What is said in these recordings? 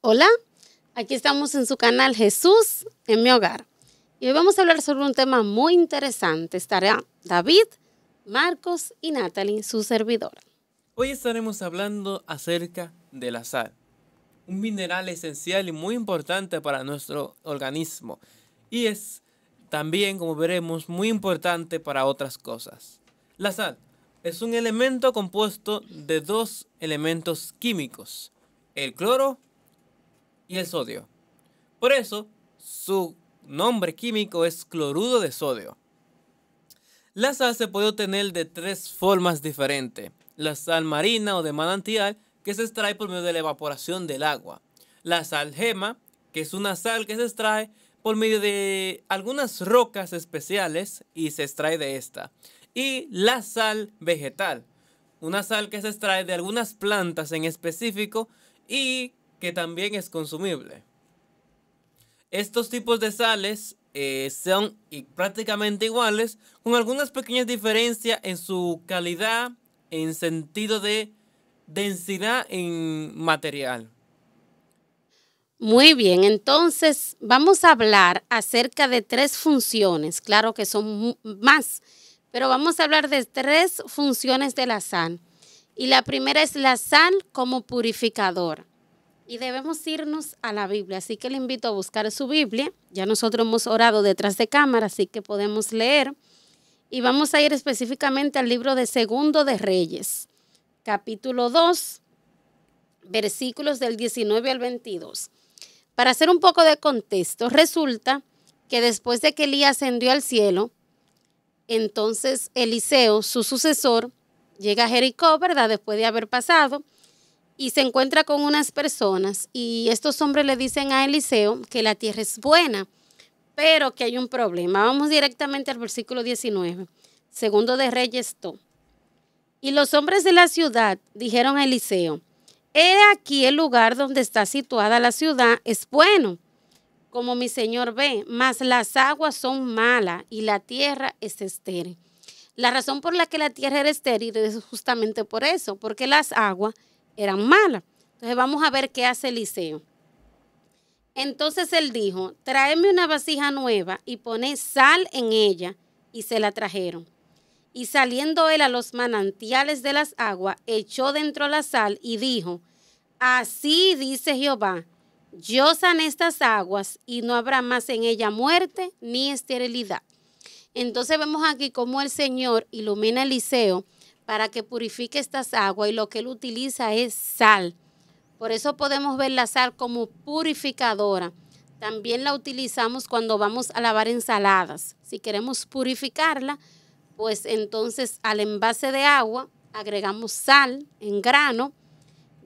Hola, aquí estamos en su canal Jesús en mi hogar. Y hoy vamos a hablar sobre un tema muy interesante. Estará David, Marcos y Natalie, su servidora. Hoy estaremos hablando acerca de la sal, un mineral esencial y muy importante para nuestro organismo. Y es también, como veremos, muy importante para otras cosas. La sal es un elemento compuesto de dos elementos químicos, el cloro y el sodio. Por eso, su nombre químico es cloruro de sodio. La sal se puede obtener de tres formas diferentes. La sal marina o de manantial, que se extrae por medio de la evaporación del agua. La sal gema, que es una sal que se extrae por medio de algunas rocas especiales y se extrae de esta. Y la sal vegetal, una sal que se extrae de algunas plantas en específico y que también es consumible. Estos tipos de sales son prácticamente iguales, con algunas pequeñas diferencias en su calidad, en sentido de densidad en material. Muy bien, entonces vamos a hablar acerca de tres funciones. Claro que son más, pero vamos a hablar de tres funciones de la sal. Y la primera es la sal como purificador. Y debemos irnos a la Biblia, así que le invito a buscar su Biblia. Ya nosotros hemos orado detrás de cámara, así que podemos leer. Y vamos a ir específicamente al libro de Segundo de Reyes, capítulo 2, versículos del 19 al 22. Para hacer un poco de contexto, resulta que después de que Elías ascendió al cielo, entonces Eliseo, su sucesor, llega a Jericó, ¿verdad? Después de haber pasado, y se encuentra con unas personas y estos hombres le dicen a Eliseo que la tierra es buena, pero que hay un problema. Vamos directamente al versículo 19, Segundo de Reyes 2. Y los hombres de la ciudad dijeron a Eliseo: he aquí el lugar donde está situada la ciudad es bueno, como mi señor ve, mas las aguas son malas y la tierra es estéril. La razón por la que la tierra era estéril es justamente por eso, porque las aguas eran malas. Entonces vamos a ver qué hace Eliseo. Entonces él dijo: tráeme una vasija nueva y poné sal en ella, y se la trajeron. Y saliendo él a los manantiales de las aguas, echó dentro la sal y dijo: así dice Jehová, yo sané estas aguas y no habrá más en ella muerte ni esterilidad. Entonces vemos aquí cómo el Señor ilumina a Eliseo para que purifique estas aguas, y lo que él utiliza es sal. Por eso podemos ver la sal como purificadora. También la utilizamos cuando vamos a lavar ensaladas. Si queremos purificarla, pues entonces al envase de agua agregamos sal en grano,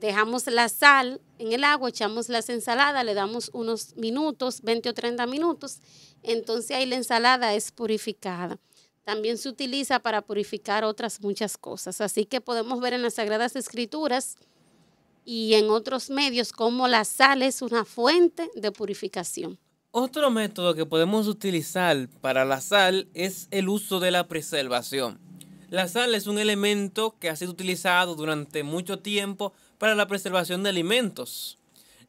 dejamos la sal en el agua, echamos las ensaladas, le damos unos minutos, 20 o 30 minutos, entonces ahí la ensalada es purificada. También se utiliza para purificar otras muchas cosas. Así que podemos ver en las Sagradas Escrituras y en otros medios cómo la sal es una fuente de purificación. Otro método que podemos utilizar para la sal es el uso de la preservación. La sal es un elemento que ha sido utilizado durante mucho tiempo para la preservación de alimentos,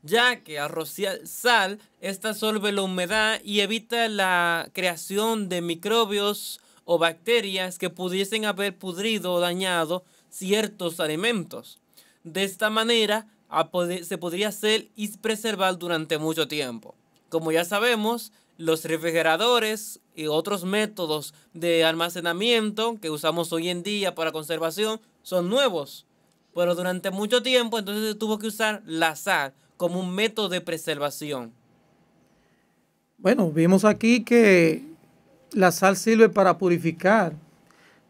ya que al rociar sal, esta absorbe la humedad y evita la creación de microbios o bacterias que pudiesen haber pudrido o dañado ciertos alimentos. De esta manera, se podría hacer y preservar durante mucho tiempo. Como ya sabemos, los refrigeradores y otros métodos de almacenamiento que usamos hoy en día para conservación son nuevos, pero durante mucho tiempo entonces se tuvo que usar la sal como un método de preservación. Bueno, vimos aquí que la sal sirve para purificar,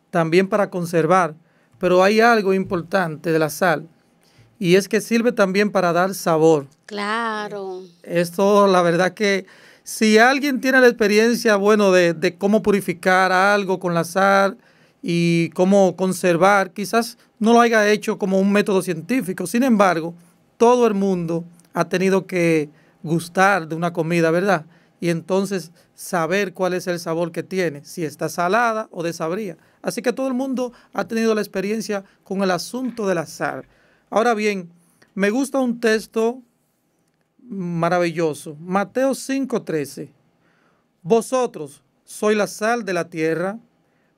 también para conservar, pero hay algo importante de la sal y es que sirve también para dar sabor. Claro. Esto, la verdad que si alguien tiene la experiencia, bueno, de cómo purificar algo con la sal y cómo conservar, quizás no lo haya hecho como un método científico. Sin embargo, todo el mundo ha tenido que gustar de una comida, ¿verdad? Y entonces saber cuál es el sabor que tiene, si está salada o desabrida. Así que todo el mundo ha tenido la experiencia con el asunto de la sal. Ahora bien, me gusta un texto maravilloso. Mateo 5:13. Vosotros sois la sal de la tierra,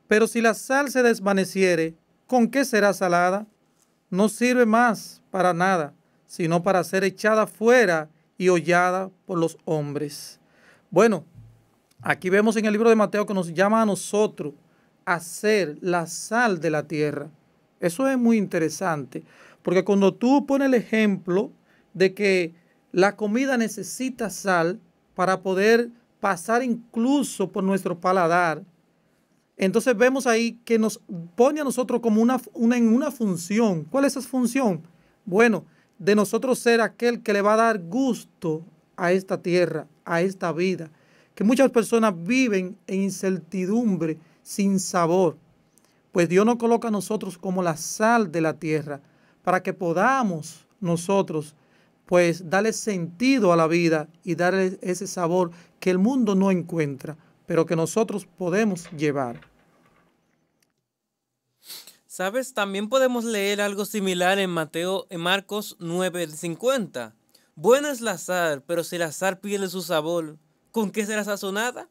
pero si la sal se desvaneciere, ¿con qué será salada? No sirve más para nada, sino para ser echada fuera y hollada por los hombres. Bueno, aquí vemos en el libro de Mateo que nos llama a nosotros a ser la sal de la tierra. Eso es muy interesante, porque cuando tú pones el ejemplo de que la comida necesita sal para poder pasar incluso por nuestro paladar, entonces vemos ahí que nos pone a nosotros como en una función. ¿Cuál es esa función? Bueno, de nosotros ser aquel que le va a dar gusto a esta tierra, a esta vida. Que muchas personas viven en incertidumbre, sin sabor. Pues Dios nos coloca a nosotros como la sal de la tierra para que podamos nosotros pues darle sentido a la vida y darle ese sabor que el mundo no encuentra, pero que nosotros podemos llevar. ¿Sabes? También podemos leer algo similar en Marcos 9:50. Buena es la sal, pero si la sal pierde su sabor, ¿con qué será sazonada?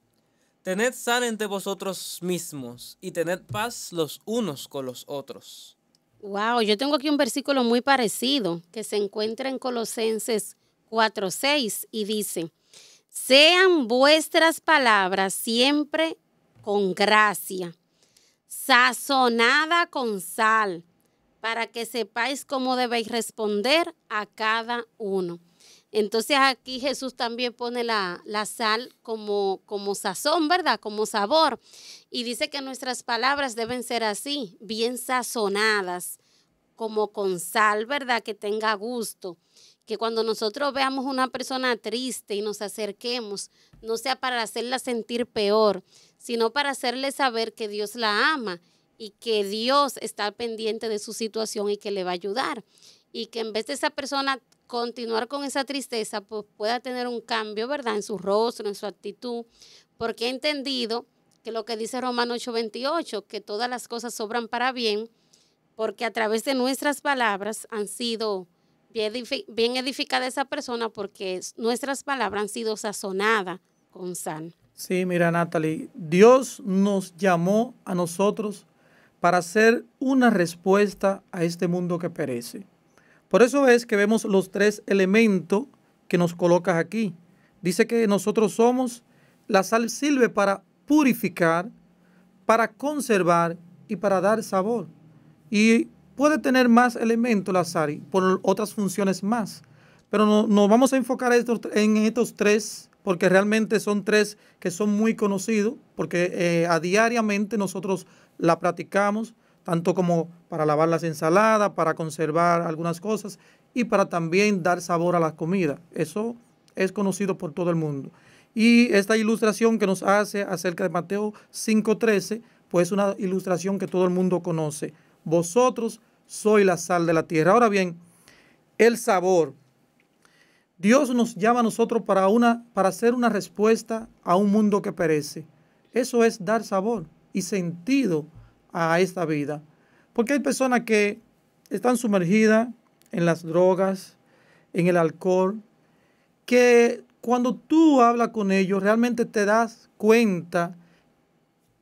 Tened sal entre vosotros mismos y tened paz los unos con los otros. Wow, yo tengo aquí un versículo muy parecido que se encuentra en Colosenses 4:6 y dice: sean vuestras palabras siempre con gracia, sazonada con sal, para que sepáis cómo debéis responder a cada uno. Entonces aquí Jesús también pone la sal como sazón, ¿verdad? Como sabor. Y dice que nuestras palabras deben ser así, bien sazonadas, como con sal, ¿verdad? Que tenga gusto. Que cuando nosotros veamos una persona triste y nos acerquemos, no sea para hacerla sentir peor, sino para hacerle saber que Dios la ama y que Dios está pendiente de su situación y que le va a ayudar. Y que en vez de esa persona continuar con esa tristeza, pues pueda tener un cambio, ¿verdad? En su rostro, en su actitud, porque he entendido que lo que dice Romanos 8:28, que todas las cosas obran para bien, porque a través de nuestras palabras han sido bien edificada esa persona, porque nuestras palabras han sido sazonadas con sal. Sí, mira, Natalie, Dios nos llamó a nosotros para hacer una respuesta a este mundo que perece. Por eso es que vemos los tres elementos que nos colocas aquí. Dice que nosotros somos, la sal sirve para purificar, para conservar y para dar sabor. Y puede tener más elementos la sal por otras funciones más. Pero nos vamos a enfocar en estos tres, porque realmente son tres que son muy conocidos, porque diariamente nosotros la practicamos, tanto como para lavar las ensaladas, para conservar algunas cosas y para también dar sabor a la comida. Eso es conocido por todo el mundo. Y esta ilustración que nos hace acerca de Mateo 5:13, pues es una ilustración que todo el mundo conoce. Vosotros sois la sal de la tierra. Ahora bien, el sabor. Dios nos llama a nosotros para hacer una respuesta a un mundo que perece. Eso es dar sabor y sentido a esta vida. Porque hay personas que están sumergidas en las drogas, en el alcohol, que cuando tú hablas con ellos realmente te das cuenta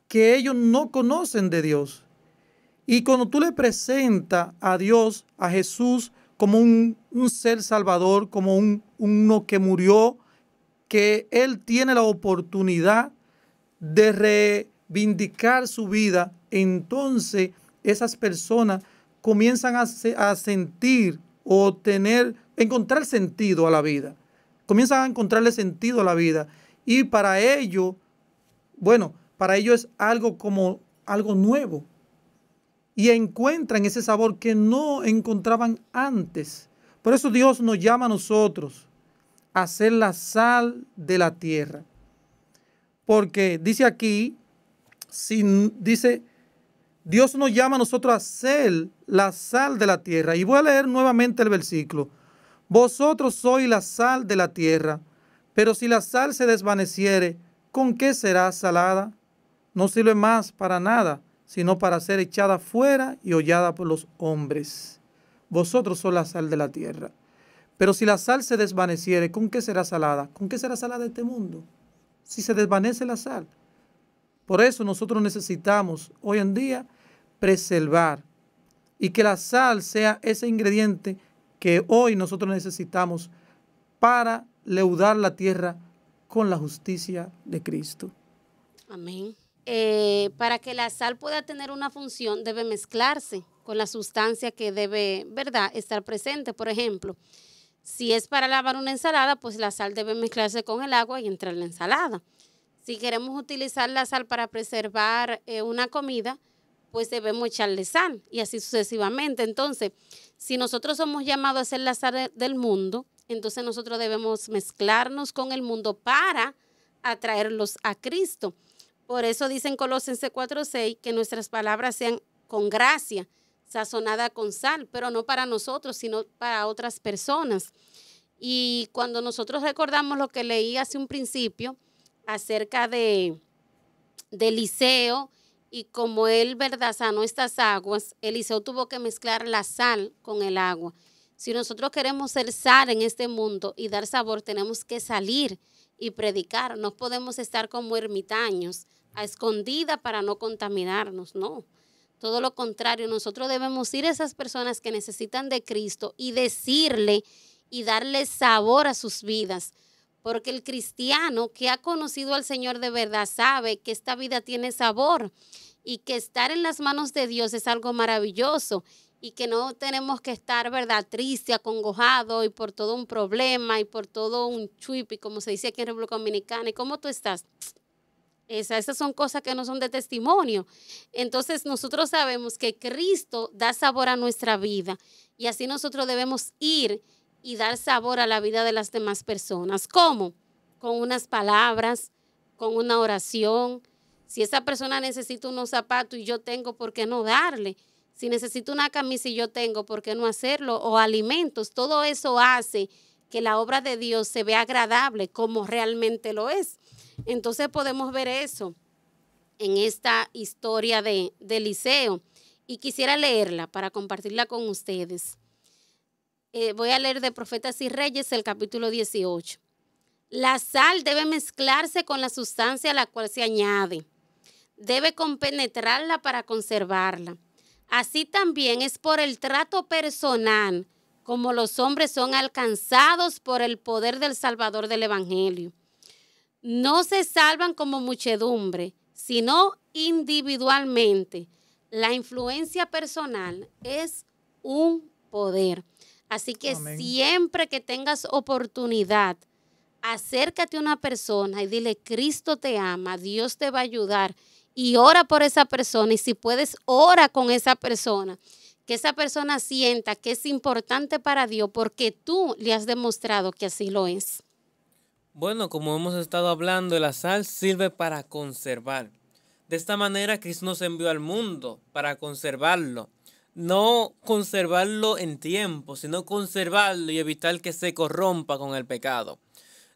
que ellos no conocen de Dios. Y cuando tú le presentas a Dios, a Jesús, como un ser salvador, como uno que murió, que Él tiene la oportunidad de reivindicar su vida, entonces esas personas comienzan a sentir o encontrar sentido a la vida. Comienzan a encontrarle sentido a la vida. Y para ello, para ello es algo como algo nuevo. Y encuentran ese sabor que no encontraban antes. Por eso Dios nos llama a nosotros a ser la sal de la tierra. Porque dice aquí, Dios nos llama a nosotros a ser la sal de la tierra. Y voy a leer nuevamente el versículo. Vosotros sois la sal de la tierra, pero si la sal se desvaneciere, ¿con qué será salada? No sirve más para nada, sino para ser echada fuera y hollada por los hombres. Vosotros sois la sal de la tierra. Pero si la sal se desvaneciere, ¿con qué será salada? ¿Con qué será salada este mundo? Si se desvanece la sal. Por eso nosotros necesitamos hoy en día preservar y que la sal sea ese ingrediente que hoy nosotros necesitamos para leudar la tierra con la justicia de Cristo. Amén. Para que la sal pueda tener una función, debe mezclarse con la sustancia que debe, ¿verdad?, estar presente. Por ejemplo, si es para lavar una ensalada, pues la sal debe mezclarse con el agua y entrar en la ensalada. Si queremos utilizar la sal para preservar una comida, pues debemos echarle sal y así sucesivamente. Entonces, si nosotros somos llamados a ser la sal del mundo, entonces nosotros debemos mezclarnos con el mundo para atraerlos a Cristo. Por eso dice en Colosenses 4:6 que nuestras palabras sean con gracia, sazonada con sal, pero no para nosotros, sino para otras personas. Y cuando nosotros recordamos lo que leí hace un principio acerca de Eliseo y como él, ¿verdad?, sanó estas aguas, Eliseo tuvo que mezclar la sal con el agua. Si nosotros queremos ser sal en este mundo y dar sabor, tenemos que salir y predicar. No podemos estar como ermitaños, a escondida para no contaminarnos, no. Todo lo contrario, nosotros debemos ir a esas personas que necesitan de Cristo y decirle y darle sabor a sus vidas. Porque el cristiano que ha conocido al Señor de verdad sabe que esta vida tiene sabor y que estar en las manos de Dios es algo maravilloso y que no tenemos que estar, ¿verdad?, triste, acongojado y por todo un problema y por todo un chuipi, como se dice aquí en República Dominicana. ¿Y cómo tú estás? Esas son cosas que no son de testimonio. Entonces nosotros sabemos que Cristo da sabor a nuestra vida y así nosotros debemos ir y dar sabor a la vida de las demás personas. ¿Cómo? Con unas palabras, con una oración. Si esa persona necesita unos zapatos y yo tengo, ¿por qué no darle? Si necesita una camisa y yo tengo, ¿por qué no hacerlo? O alimentos. Todo eso hace que la obra de Dios se vea agradable como realmente lo es. Entonces podemos ver eso en esta historia de Eliseo y quisiera leerla para compartirla con ustedes. Voy a leer de Profetas y Reyes el capítulo 18. La sal debe mezclarse con la sustancia a la cual se añade. Debe compenetrarla para conservarla. Así también es por el trato personal como los hombres son alcanzados por el poder del Salvador del Evangelio. No se salvan como muchedumbre, sino individualmente. La influencia personal es un poder. Así que Amén. Siempre que tengas oportunidad, acércate a una persona y dile, Cristo te ama, Dios te va a ayudar y ora por esa persona. Y si puedes, ora con esa persona. Que esa persona sienta que es importante para Dios porque tú le has demostrado que así lo es. Bueno, como hemos estado hablando, la sal sirve para conservar. De esta manera Cristo nos envió al mundo para conservarlo. No conservarlo en tiempo, sino conservarlo y evitar que se corrompa con el pecado.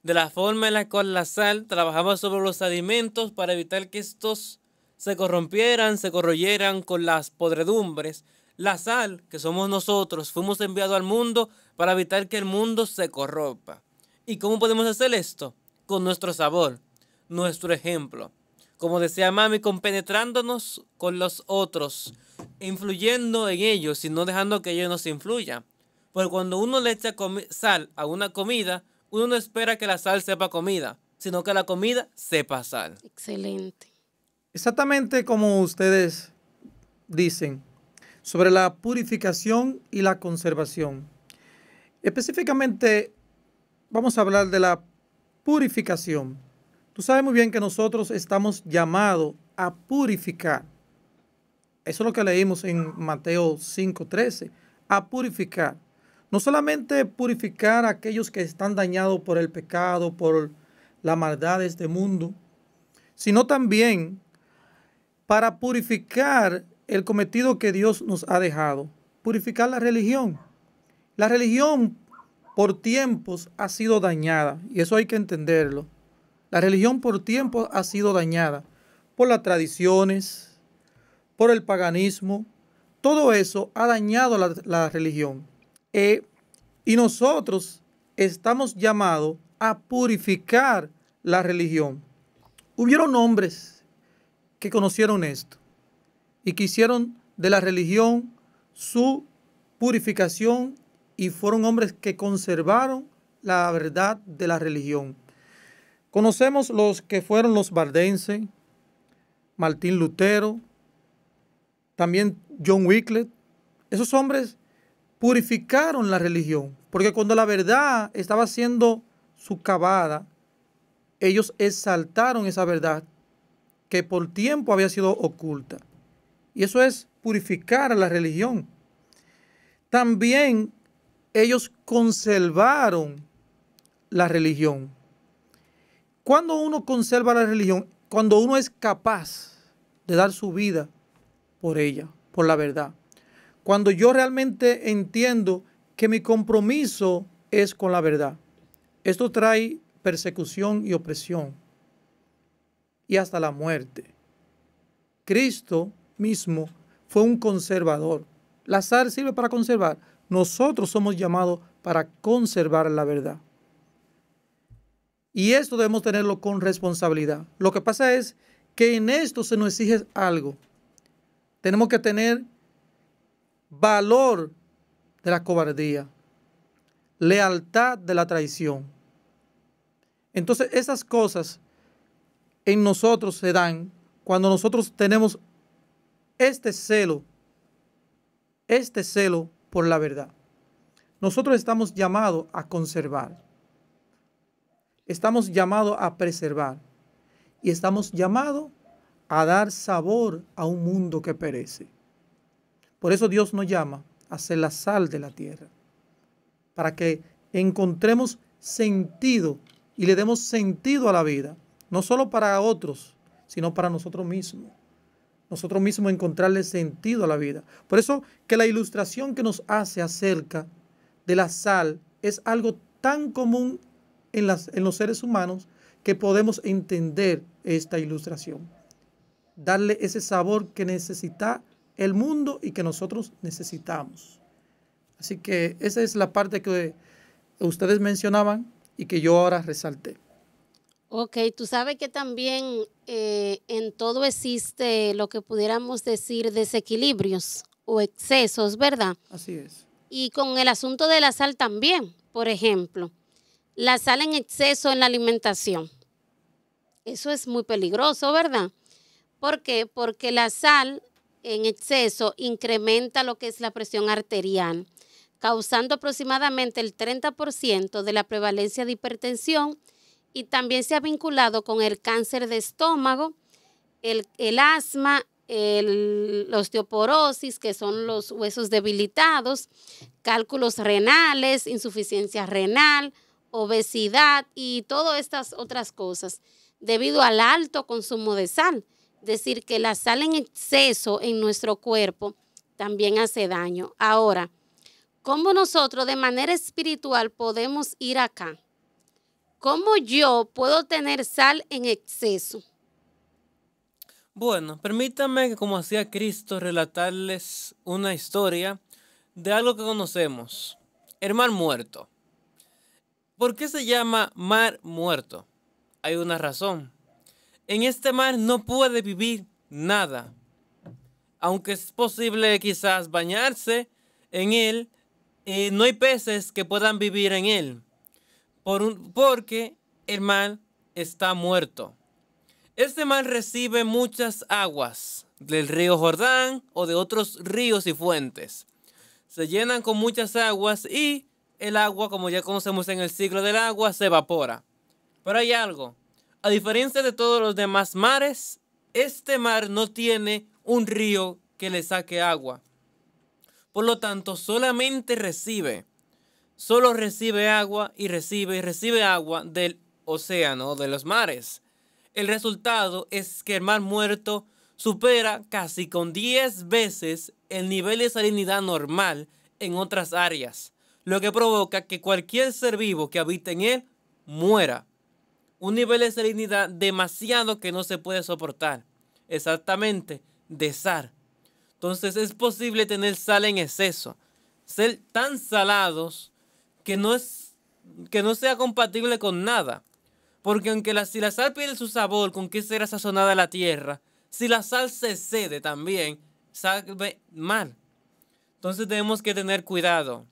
De la forma en la cual la sal trabajaba sobre los alimentos para evitar que estos se corrompieran, se corroyeran con las podredumbres. La sal, que somos nosotros, fuimos enviados al mundo para evitar que el mundo se corrompa. ¿Y cómo podemos hacer esto? Con nuestro sabor, nuestro ejemplo. Como decía Mami, compenetrándonos con los otros, influyendo en ellos y no dejando que ellos nos influyan. Porque cuando uno le echa sal a una comida, uno no espera que la sal sepa comida, sino que la comida sepa sal. Excelente. Exactamente como ustedes dicen sobre la purificación y la conservación. Específicamente, vamos a hablar de la purificación. Tú sabes muy bien que nosotros estamos llamados a purificar. Eso es lo que leímos en Mateo 5:13, a purificar. No solamente purificar a aquellos que están dañados por el pecado, por la maldad de este mundo, sino también para purificar el cometido que Dios nos ha dejado, purificar la religión. La religión por tiempos ha sido dañada y eso hay que entenderlo. La religión por tiempos ha sido dañada por las tradiciones, por el paganismo. Todo eso ha dañado la religión. Y Y nosotros estamos llamados a purificar la religión. Hubieron hombres que conocieron esto y que hicieron de la religión su purificación y fueron hombres que conservaron la verdad de la religión. Conocemos los que fueron los valdenses, Martín Lutero, también John Wycliffe. Esos hombres purificaron la religión, porque cuando la verdad estaba siendo socavada, ellos exaltaron esa verdad que por tiempo había sido oculta. Y eso es purificar a la religión. También ellos conservaron la religión. Cuando uno conserva la religión, cuando uno es capaz de dar su vida por ella, por la verdad. Cuando yo realmente entiendo que mi compromiso es con la verdad. Esto trae persecución y opresión y hasta la muerte. Cristo mismo fue un conservador. La sal sirve para conservar. Nosotros somos llamados para conservar la verdad. Y esto debemos tenerlo con responsabilidad. Lo que pasa es que en esto se nos exige algo. Tenemos que tener valor de la cobardía, lealtad de la traición. Entonces esas cosas en nosotros se dan cuando nosotros tenemos este celo por la verdad. Nosotros estamos llamados a conservar, estamos llamados a preservar y estamos llamados a dar sabor a un mundo que perece. Por eso Dios nos llama a ser la sal de la tierra, para que encontremos sentido y le demos sentido a la vida, no solo para otros, sino para nosotros mismos. Nosotros mismos encontrarle sentido a la vida. Por eso que la ilustración que nos hace acerca de la sal es algo tan común en los seres humanos que podemos entender esta ilustración. Darle ese sabor que necesita el mundo y que nosotros necesitamos. Así que esa es la parte que ustedes mencionaban y que yo ahora resalté. Ok, tú sabes que también en todo existe lo que pudiéramos decir desequilibrios o excesos, ¿verdad? Así es. Y con el asunto de la sal también, por ejemplo, la sal en exceso en la alimentación. Eso es muy peligroso, ¿verdad? ¿Por qué? Porque la sal en exceso incrementa lo que es la presión arterial, causando aproximadamente el 30% de la prevalencia de hipertensión y también se ha vinculado con el cáncer de estómago, el asma, la osteoporosis, que son los huesos debilitados, cálculos renales, insuficiencia renal, obesidad y todas estas otras cosas, debido al alto consumo de sal. Es decir, que la sal en exceso en nuestro cuerpo también hace daño. Ahora, ¿cómo nosotros de manera espiritual podemos ir acá? ¿Cómo yo puedo tener sal en exceso? Bueno, permítanme que como hacía Cristo relatarles una historia de algo que conocemos, el mar muerto. ¿Por qué se llama mar muerto? Hay una razón. En este mar no puede vivir nada. Aunque es posible quizás bañarse en él, no hay peces que puedan vivir en él. Porque el mar está muerto. Este mar recibe muchas aguas del río Jordán o de otros ríos y fuentes. Se llenan con muchas aguas y el agua, como ya conocemos en el ciclo del agua, se evapora. Pero hay algo. A diferencia de todos los demás mares, este mar no tiene un río que le saque agua. Por lo tanto, solamente solo recibe agua y recibe agua del océano, de los mares. El resultado es que el mar muerto supera casi con 10 veces el nivel de salinidad normal en otras áreas, lo que provoca que cualquier ser vivo que habite en él muera. Un nivel de salinidad demasiado que no se puede soportar. Exactamente, de sal. Entonces es posible tener sal en exceso, ser tan salados que no sea compatible con nada. Porque aunque si la sal pierde su sabor, ¿con qué será sazonada la tierra? Si la sal se cede también, sabe mal. Entonces tenemos que tener cuidado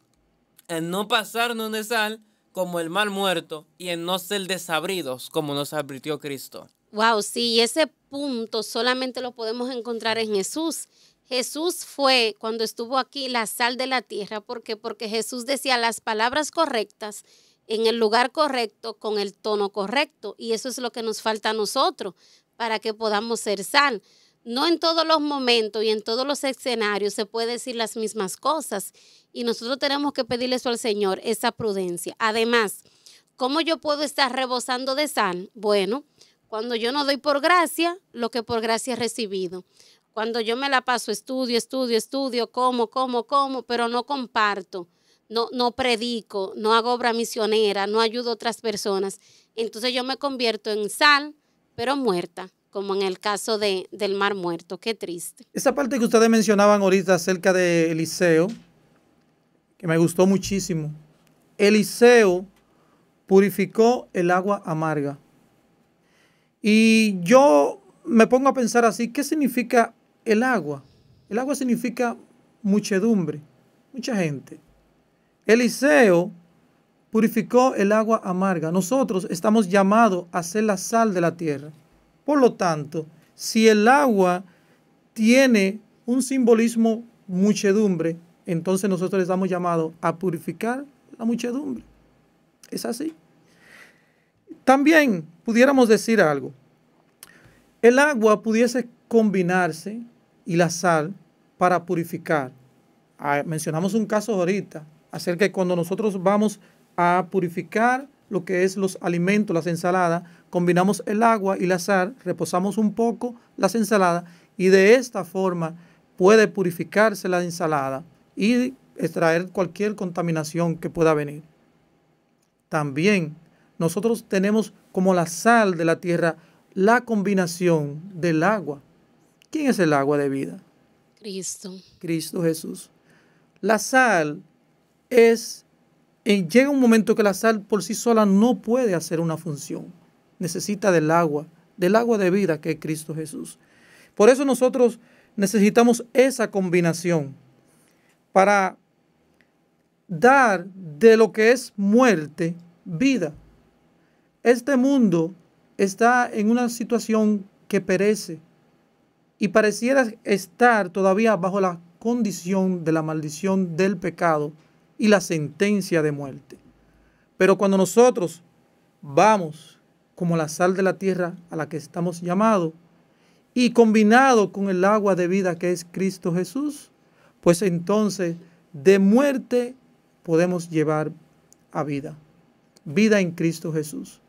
en no pasarnos de sal como el mar muerto y en no ser desabridos como nos advirtió Cristo. Wow, sí, y ese punto solamente lo podemos encontrar en Jesús. Jesús fue, cuando estuvo aquí, la sal de la tierra. ¿Por qué? Porque Jesús decía las palabras correctas en el lugar correcto, con el tono correcto. Y eso es lo que nos falta a nosotros para que podamos ser sal. No en todos los momentos y en todos los escenarios se puede decir las mismas cosas. Y nosotros tenemos que pedirle eso al Señor, esa prudencia. Además, ¿cómo yo puedo estar rebosando de sal? Bueno, cuando yo no doy por gracia, lo que por gracia he recibido. Cuando yo me la paso estudio, como, pero no comparto, no predico, no hago obra misionera, no ayudo a otras personas. Entonces yo me convierto en sal, pero muerta, como en el caso del mar muerto. Qué triste. Esa parte que ustedes mencionaban ahorita acerca de Eliseo, que me gustó muchísimo. Eliseo purificó el agua amarga. Y yo me pongo a pensar así, ¿qué significa el agua? El agua significa muchedumbre, mucha gente. Eliseo purificó el agua amarga. Nosotros estamos llamados a ser la sal de la tierra. Por lo tanto, si el agua tiene un simbolismo muchedumbre, entonces nosotros estamos llamados a purificar la muchedumbre. Es así. También pudiéramos decir algo. El agua pudiese combinarse y la sal para purificar. Mencionamos un caso ahorita acerca de cuando nosotros vamos a purificar lo que es los alimentos, las ensaladas, combinamos el agua y la sal, reposamos un poco las ensaladas y de esta forma puede purificarse la ensalada y extraer cualquier contaminación que pueda venir. También nosotros tenemos como la sal de la tierra la combinación del agua. ¿Quién es el agua de vida? Cristo. Cristo Jesús. La sal llega un momento que la sal por sí sola no puede hacer una función. Necesita del agua de vida que es Cristo Jesús. Por eso nosotros necesitamos esa combinación para dar de lo que es muerte, vida. Este mundo está en una situación que perece y pareciera estar todavía bajo la condición de la maldición del pecado y la sentencia de muerte. Pero cuando nosotros vamos como la sal de la tierra a la que estamos llamados y combinado con el agua de vida que es Cristo Jesús, pues entonces de muerte podemos llevar a vida. Vida en Cristo Jesús.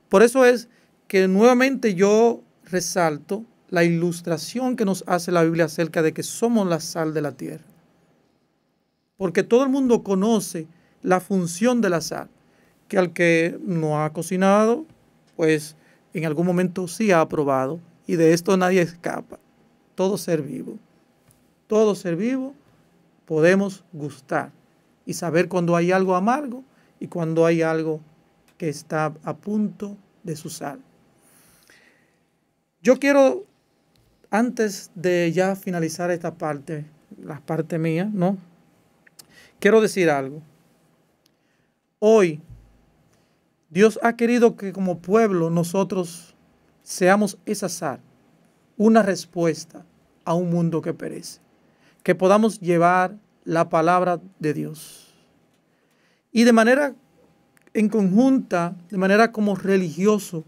Por eso es que nuevamente yo resalto la ilustración que nos hace la Biblia acerca de que somos la sal de la tierra. Porque todo el mundo conoce la función de la sal, que al que no ha cocinado, pues en algún momento sí ha probado, y de esto nadie escapa. Todo ser vivo podemos gustar y saber cuando hay algo amargo y cuando hay algo que está a punto de su sal. Yo quiero, antes de ya finalizar esta parte, la parte mía, ¿no? Quiero decir algo. Hoy, Dios ha querido que como pueblo nosotros seamos esa sal, una respuesta a un mundo que perece, que podamos llevar la palabra de Dios. Y de manera en conjunta, de manera como religioso,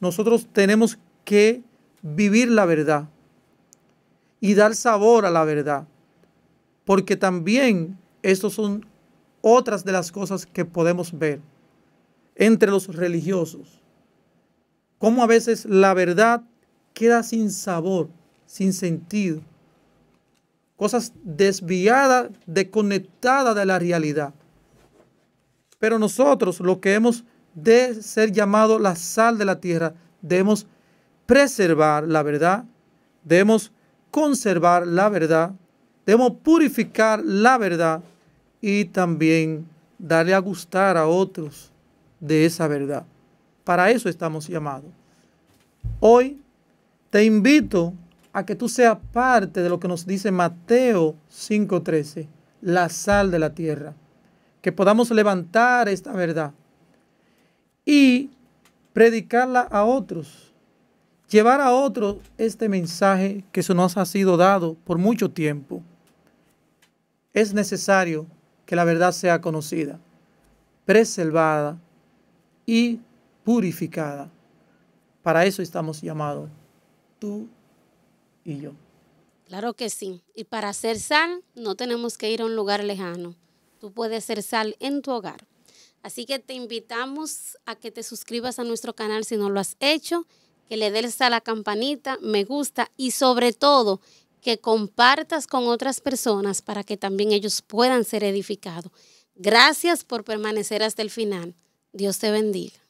nosotros tenemos que vivir la verdad y dar sabor a la verdad, porque también estas son otras de las cosas que podemos ver entre los religiosos, cómo a veces la verdad queda sin sabor, sin sentido, cosas desviadas, desconectadas de la realidad. Pero nosotros, los que hemos de ser llamados la sal de la tierra, debemos preservar la verdad, debemos conservar la verdad, debemos purificar la verdad y también darle a gustar a otros de esa verdad. Para eso estamos llamados. Hoy te invito a que tú seas parte de lo que nos dice Mateo 5:13, la sal de la tierra. Que podamos levantar esta verdad y predicarla a otros. Llevar a otros este mensaje que eso nos ha sido dado por mucho tiempo. Es necesario que la verdad sea conocida, preservada y purificada. Para eso estamos llamados, tú y yo. Claro que sí. Y para hacer sal no tenemos que ir a un lugar lejano. Tú puedes ser sal en tu hogar. Así que te invitamos a que te suscribas a nuestro canal si no lo has hecho, que le des a la campanita, me gusta y sobre todo que compartas con otras personas para que también ellos puedan ser edificados. Gracias por permanecer hasta el final. Dios te bendiga.